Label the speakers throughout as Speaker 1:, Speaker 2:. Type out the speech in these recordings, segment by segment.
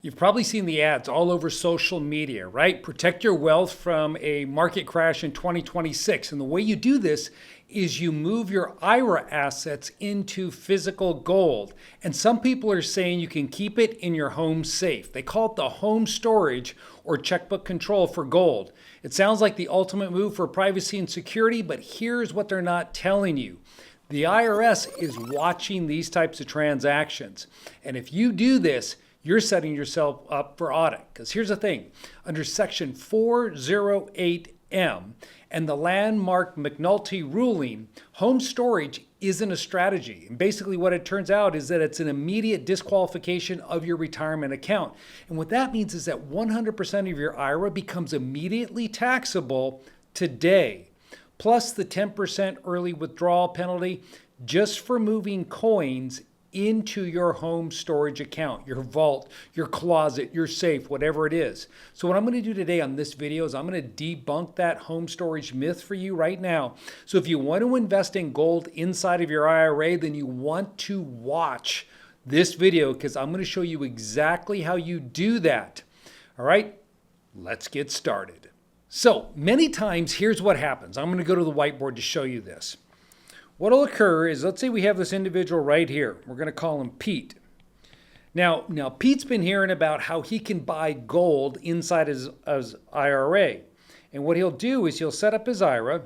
Speaker 1: You've probably seen the ads all over social media, right? Protect your wealth from a market crash in 2026. And the way you do this is you move your IRA assets into physical gold. And some people are saying you can keep it in your home safe. They call it the home storage or checkbook control for gold. It sounds like the ultimate move for privacy and security, but here's what they're not telling you. The IRS is watching these types of transactions. And if you do this, you're setting yourself up for audit. Because here's the thing, under Section 408M and the landmark McNulty ruling, home storage isn't a strategy. And basically what it turns out is that it's an immediate disqualification of your retirement account. And what that means is that 100% of your IRA becomes immediately taxable today, plus the 10% early withdrawal penalty just for moving coins into your home storage account, your vault, your closet, your safe, whatever it is. So what I'm going to do today on this video is I'm going to debunk that home storage myth for you right now. So if you want to invest in gold inside of your IRA, then you want to watch this video because I'm going to show you exactly how you do that. All right, let's get started. So many times, here's what happens. I'm going to go to the whiteboard to show you this. What will occur is, let's say we have this individual right here. We're going to call him Pete. Now Pete's been hearing about how he can buy gold inside his IRA. And what he'll do is he'll set up his IRA.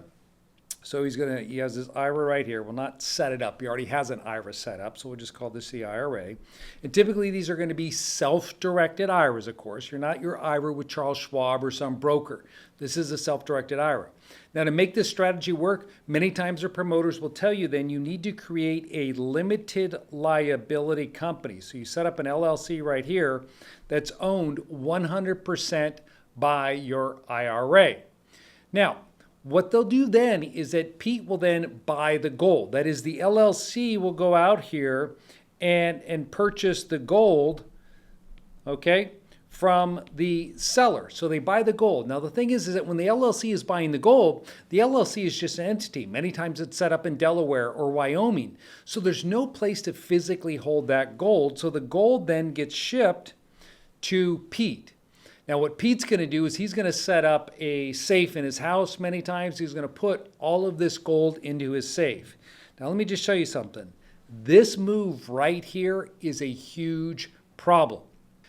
Speaker 1: So he has his IRA right here. We'll not set it up. He already has an IRA set up, so we'll just call this the IRA. And typically these are going to be self-directed IRAs, of course. You're not your IRA with Charles Schwab or some broker. This is a self-directed IRA. Now, to make this strategy work, many times the promoters will tell you then you need to create a limited liability company. So you set up an LLC right here that's owned 100% by your IRA. Now, what they'll do then is that Pete will then buy the gold. That is, the LLC will go out here and purchase the gold, okay, from the seller. So they buy the gold. Now the thing is that when the LLC is buying the gold, the LLC is just an entity. Many times it's set up in Delaware or Wyoming. So there's no place to physically hold that gold. So the gold then gets shipped to Pete. Now what Pete's going to do is he's going to set up a safe in his house many times. He's going to put all of this gold into his safe. Now let me just show you something. This move right here is a huge problem.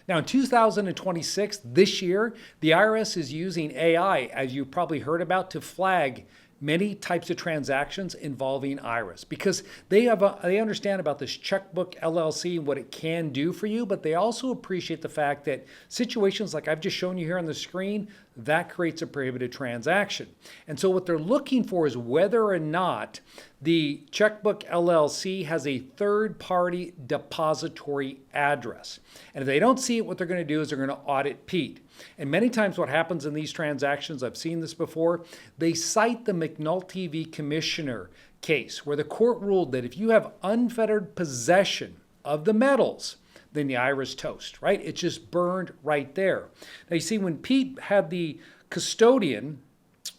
Speaker 1: Now in 2026, this year, the IRS is using AI, as you probably heard about, to flag many types of transactions involving IRAs because they understand about this checkbook LLC and what it can do for you, but they also appreciate the fact that situations like I've just shown you here on the screen, that creates a prohibited transaction. And so what they're looking for is whether or not the checkbook LLC has a third-party depository address. And if they don't see it, what they're going to do is they're going to audit Pete. And many times what happens in these transactions, I've seen this before, they cite the McNulty v. Commissioner case where the court ruled that if you have unfettered possession of the metals, then the IRA's toast, right? It's just burned right there. Now you see when Pete had the custodian,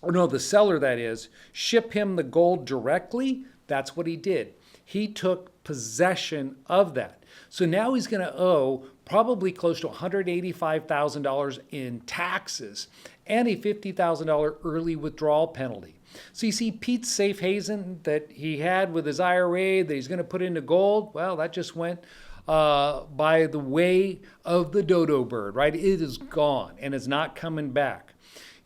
Speaker 1: or no, the seller that is, ship him the gold directly, that's what he did. He took possession of that. So now he's going to owe probably close to $185,000 in taxes and a $50,000 early withdrawal penalty. So you see Pete's safe haven that he had with his IRA that he's going to put into gold, well, that just went by the way of the dodo bird, right? It is gone and it's not coming back.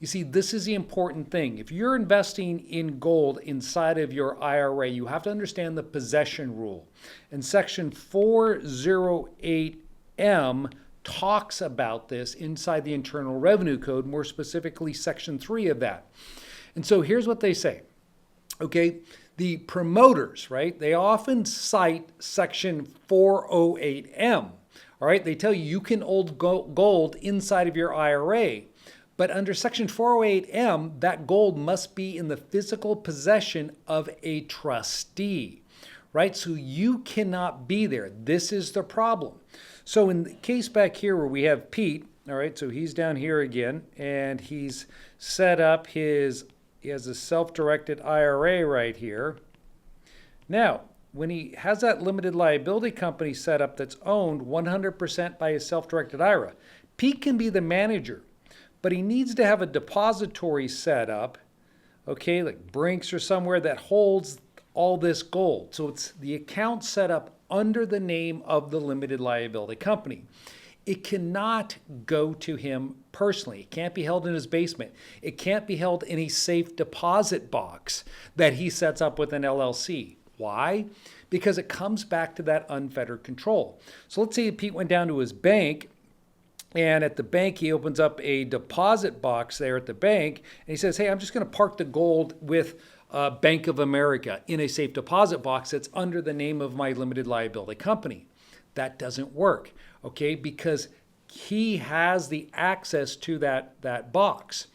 Speaker 1: You see, this is the important thing. If you're investing in gold inside of your IRA, you have to understand the possession rule. And Section 408M talks about this inside the Internal Revenue Code, more specifically Section 3 of that. And so here's what they say. Okay, the promoters, right, they often cite Section 408M. All right, they tell you you can hold gold inside of your IRA. But under Section 408M, that gold must be in the physical possession of a trustee, right? So you cannot be there. This is the problem. So in the case back here where we have Pete, all right, so he's down here again, and he's set up he has a self-directed IRA right here. Now, when he has that limited liability company set up that's owned 100% by his self-directed IRA, Pete can be the manager, but he needs to have a depository set up, okay, like Brinks or somewhere that holds all this gold. So it's the account set up under the name of the limited liability company. It cannot go to him personally. It can't be held in his basement. It can't be held in a safe deposit box that he sets up with an LLC. Why? Because it comes back to that unfettered control. So let's say Pete went down to his bank, and at the bank he opens up a deposit box there at the bank, and he says, hey, I'm just going to park the gold with Bank of America in a safe deposit box that's under the name of my limited liability company. That doesn't work, okay, because he has the access to that box.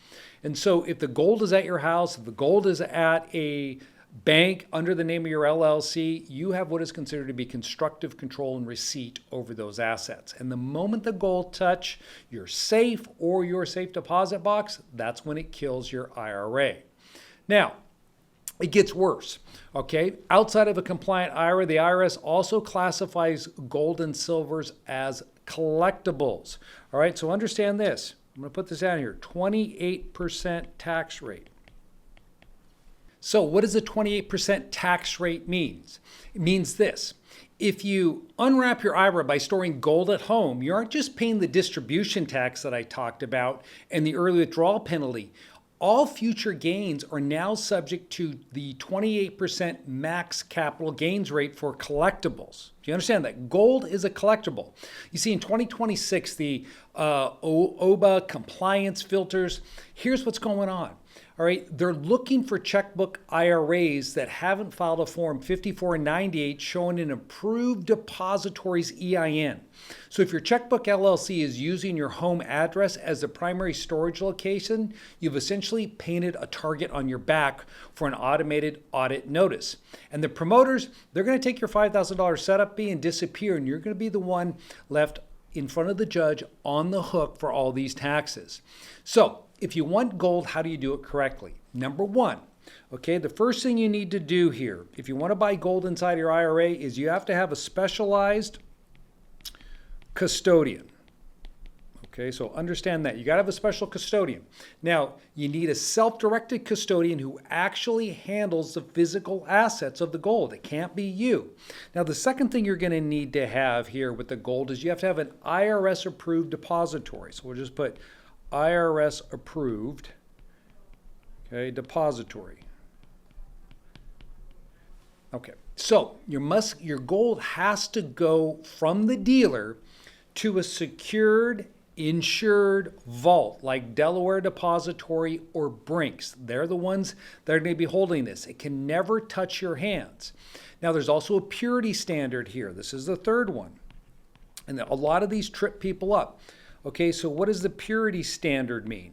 Speaker 1: And so if the gold is at your house, if the gold is at a bank under the name of your LLC, you have what is considered to be constructive control and receipt over those assets. And the moment the gold touch your safe or your safe deposit box, that's when it kills your IRA. Now, it gets worse, okay? Outside of a compliant IRA, the IRS also classifies gold and silvers as collectibles. All right, so understand this. I'm going to put this down here, 28% tax rate. So what does a 28% tax rate mean? It means this. If you unwrap your IRA by storing gold at home, you aren't just paying the distribution tax that I talked about and the early withdrawal penalty. All future gains are now subject to the 28% max capital gains rate for collectibles. Do you understand that? Gold is a collectible. You see, in 2026, the OBA compliance filters, here's what's going on. All right, they're looking for checkbook IRAs that haven't filed a Form 5498 showing an approved depository's EIN. So if your checkbook LLC is using your home address as the primary storage location, you've essentially painted a target on your back for an automated audit notice. And the promoters, they're going to take your $5,000 setup fee and disappear, and you're going to be the one left in front of the judge on the hook for all these taxes. So if you want gold, how do you do it correctly? Number one, okay, the first thing you need to do here, if you want to buy gold inside your IRA, is you have to have a specialized custodian. Okay, so understand that. You got to have a special custodian. Now, you need a self-directed custodian who actually handles the physical assets of the gold. It can't be you. Now, the second thing you're going to need to have here with the gold is you have to have an IRS-approved depository. So we'll just put IRS-approved, okay, depository. Okay, so your gold has to go from the dealer to a secured, insured vault like Delaware Depository or Brinks. They're the ones that are going to be holding this. It can never touch your hands. Now, there's also a purity standard here. This is the third one. And a lot of these trip people up. Okay, so what does the purity standard mean?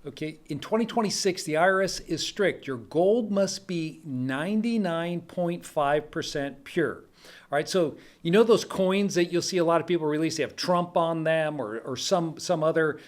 Speaker 1: Okay, in 2026, the IRS is strict. Your gold must be 99.5% pure. All right, so you know those coins that you'll see a lot of people release, they have Trump on them or some other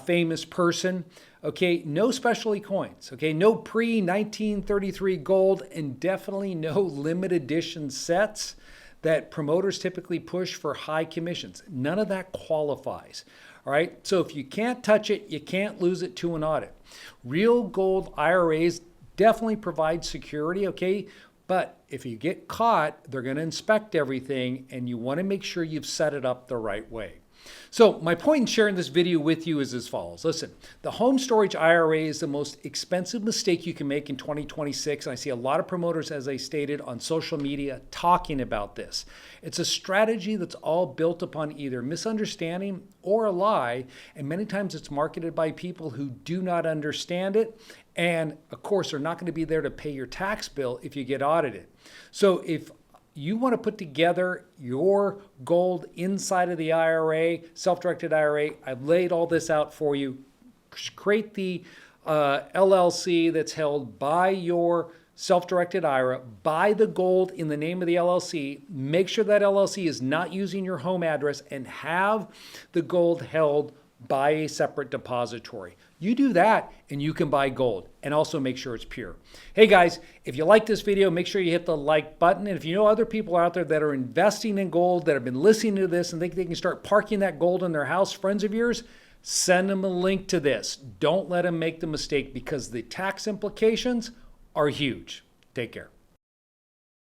Speaker 1: famous person. Okay, no specialty coins. Okay, no pre-1933 gold, and definitely no limited edition sets that promoters typically push for high commissions. None of that qualifies. All right, so if you can't touch it, you can't lose it to an audit. Real gold IRAs definitely provide security, okay? But if you get caught, they're going to inspect everything, and you want to make sure you've set it up the right way. So my point in sharing this video with you is as follows. Listen, the home storage IRA is the most expensive mistake you can make in 2026. And I see a lot of promoters, as I stated, on social media talking about this. It's a strategy that's all built upon either misunderstanding or a lie. And many times it's marketed by people who do not understand it. And of course, they're not going to be there to pay your tax bill if you get audited. So if you want to put together your gold inside of the IRA, self-directed IRA, I've laid all this out for you. Create the LLC that's held by your self-directed IRA, buy the gold in the name of the LLC, make sure that LLC is not using your home address, and have the gold held buy a separate depository. You do that and you can buy gold, and also make sure it's pure. Hey guys, if you like this video, make sure you hit the like button. And if you know other people out there that are investing in gold, that have been listening to this and think they can start parking that gold in their house, friends of yours, send them a link to this. Don't let them make the mistake, because the tax implications are huge. Take care.